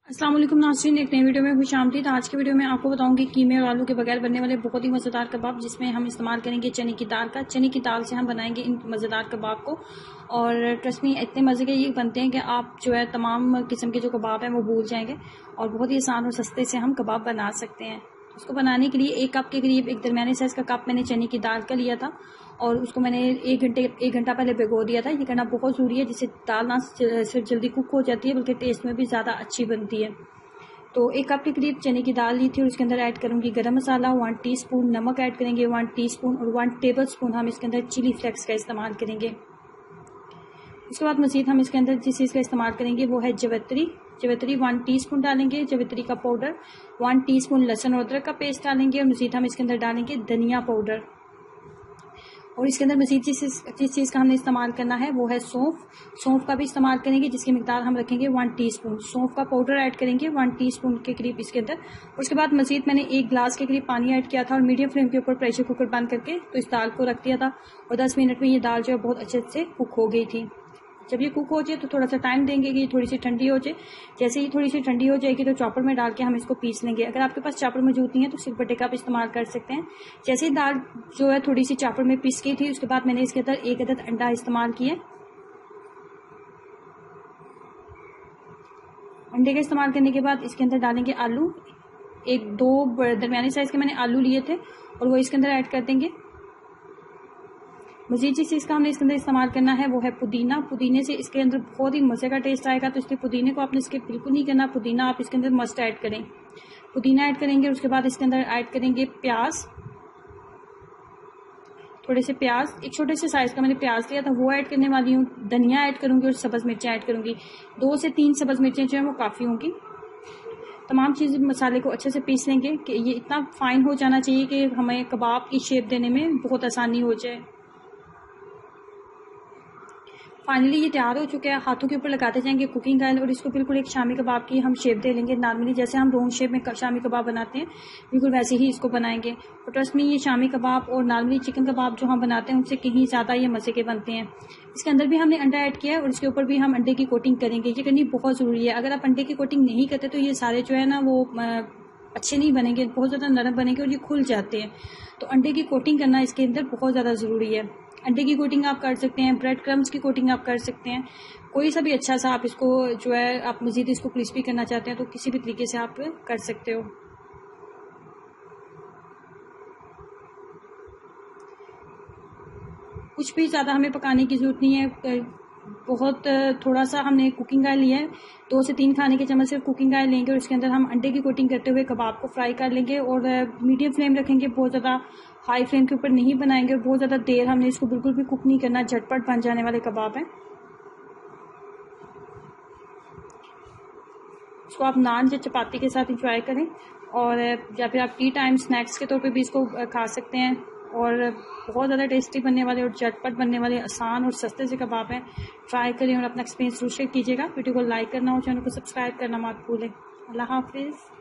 अस्सलाम वालेकुम नाज़रीन, एक नई वीडियो में खुशामदीद। आज की वीडियो में आपको बताऊंगी कीमे और आलू के बगैर बनने वाले बहुत ही मज़ेदार कबाब, जिसमें हम इस्तेमाल करेंगे चने की दाल का। चने की दाल से हम बनाएंगे इन मज़ेदार कबाब को और ट्रस्ट मी इतने मज़े के ये बनते हैं कि आप जो है तमाम किस्म के जो कबाब हैं वो भूल जाएंगे और बहुत ही आसान और सस्ते से हम कबाब बना सकते हैं। उसको बनाने के लिए 1 कप के करीब एक दरमियाने साइज़ का कप मैंने चने की दाल का लिया था और उसको मैंने 1 घंटा पहले भिगो दिया था। ये करना बहुत ज़रूरी है, जिससे दाल ना सिर्फ जल्दी कुक हो जाती है बल्कि टेस्ट में भी ज़्यादा अच्छी बनती है। तो 1 कप के करीब चने की दाल ली थी और उसके अंदर ऐड करूंगी गरम मसाला, 1 टीस्पून नमक ऐड करेंगे, 1 टीस्पून और 1 टेबलस्पून हम इसके अंदर चिली फ्लेक्स का इस्तेमाल करेंगे। उसके बाद मज़ीद हम इसके अंदर जिस चीज़ का इस्तेमाल करेंगे वो है जवित्री 1 टीस्पून डालेंगे, जवित्री का पाउडर, 1 टीस्पून लहसुन और अदरक का पेस्ट डालेंगे और मज़ीद हम इसके अंदर डालेंगे धनिया पाउडर। और इसके अंदर मज़ीद जिस चीज़ का हमने इस्तेमाल करना है वो है सौंफ का भी इस्तेमाल करेंगे, जिसकी मिकदार हम रखेंगे 1 टीस्पून। सौंफ का पाउडर ऐड करेंगे 1 टीस्पून के करीब इसके अंदर। उसके बाद मज़ीद मैंने 1 गिलास के करीब पानी ऐड किया था और मीडियम फ्लेम के ऊपर प्रेशर कुकर बंद करके तो इस दाल को रख दिया था और 10 मिनट में ये दाल जो है बहुत अच्छे से कुक हो गई थी। जब ये कुक हो जाए तो थोड़ा सा टाइम देंगे कि ये थोड़ी सी ठंडी हो जाए। जैसे ही थोड़ी सी ठंडी हो जाएगी तो चॉपर में डाल के हम इसको पीस लेंगे। अगर आपके पास चॉपर मौजूद नहीं है तो सिलबट्टे का भी इस्तेमाल कर सकते हैं। जैसे ही दाल जो है थोड़ी सी चॉपर में पीस गई थी, उसके बाद मैंने इसके अंदर 1 अदद अंडा इस्तेमाल किया। अंडे का इस्तेमाल करने के बाद इसके अंदर डालेंगे आलू। 1-2 दरमियानी साइज के मैंने आलू लिए थे और वो इसके अंदर ऐड कर देंगे। मज़ीद जिस चीज़ का हमने इसके अंदर इस्तेमाल करना है वो है पुदीना। पुदीने से इसके अंदर बहुत ही मज़े का टेस्ट आएगा, तो इसलिए पुदीने को आपने इसके बिल्कुल नहीं करना। पुदीना आप इसके अंदर मस्ट ऐड करें। पुदीना ऐड करेंगे, उसके बाद इसके अंदर ऐड करेंगे प्याज, थोड़े से प्याज, एक छोटे से साइज़ का मैंने प्याज लिया था वो ऐड करने वाली हूँ। धनिया ऐड करूँगी और सब्ज़ मिर्चें ऐड करूँगी। 2 से 3 सब्ज़ मिर्चें जो है वो काफ़ी होंगी। तमाम चीज़ मसाले को अच्छे से पीस लेंगे कि ये इतना फाइन हो जाना चाहिए कि हमें कबाब की शेप देने में बहुत आसानी हो जाए। फाइनली ये तैयार हो चुका है। हाथों के ऊपर लगाते जाएंगे कुकिंग ऑयल और इसको बिल्कुल एक शामी कबाब की हम शेप दे लेंगे। नॉर्मली जैसे हम राउंड शेप में शामी कबाब बनाते हैं बिल्कुल वैसे ही इसको बनाएंगे। और ट्रस्ट में ये शामी कबाब और नॉर्मली चिकन कबाब जो हम बनाते हैं उनसे कहीं ज़्यादा ये मज़े के बनते हैं। इसके अंदर भी हमने अंडा ऐड किया है और इसके ऊपर भी हम अंडे की कोटिंग करेंगे। ये करनी बहुत ज़रूरी है। अगर आप अंडे की कोटिंग नहीं करते तो ये सारे जो है ना वो अच्छे नहीं बनेंगे, बहुत ज़्यादा नरम बनेंगे और ये खुल जाते हैं। तो अंडे की कोटिंग करना इसके अंदर बहुत ज़्यादा ज़रूरी है। अंडे की कोटिंग आप कर सकते हैं, ब्रेड क्रम्स की कोटिंग आप कर सकते हैं, कोई सा भी अच्छा सा आप इसको जो है आप मज़ीद इसको क्रिस्पी करना चाहते हैं तो किसी भी तरीके से आप कर सकते हो। कुछ भी ज़्यादा हमें पकाने की ज़रूरत नहीं है। बहुत थोड़ा सा हमने कुकिंग ऑयल लिया है, 2 से 3 खाने के चम्मच सिर्फ कुकिंग ऑयल लेंगे और इसके अंदर हम अंडे की कोटिंग करते हुए कबाब को फ्राई कर लेंगे और मीडियम फ्लेम रखेंगे। बहुत ज़्यादा हाई फ्लेम के ऊपर नहीं बनाएंगे और बहुत ज़्यादा देर हमने इसको बिल्कुल भी कुक नहीं करना। झटपट बन जाने वाले कबाब हैं। इसको आप नान या चपाती के साथ इंजॉय करें और या फिर आप टी टाइम स्नैक्स के तौर पे भी इसको खा सकते हैं। और बहुत ज़्यादा टेस्टी बनने वाले और झटपट बनने वाले आसान और सस्ते से कबाब हैं। ट्राई करें और अपना एक्सपीरियंस जरूर शेयर कीजिएगा। वीडियो को लाइक करना हो, चैनल को सब्सक्राइब करना मत भूलें। अल्लाह हाफिज़।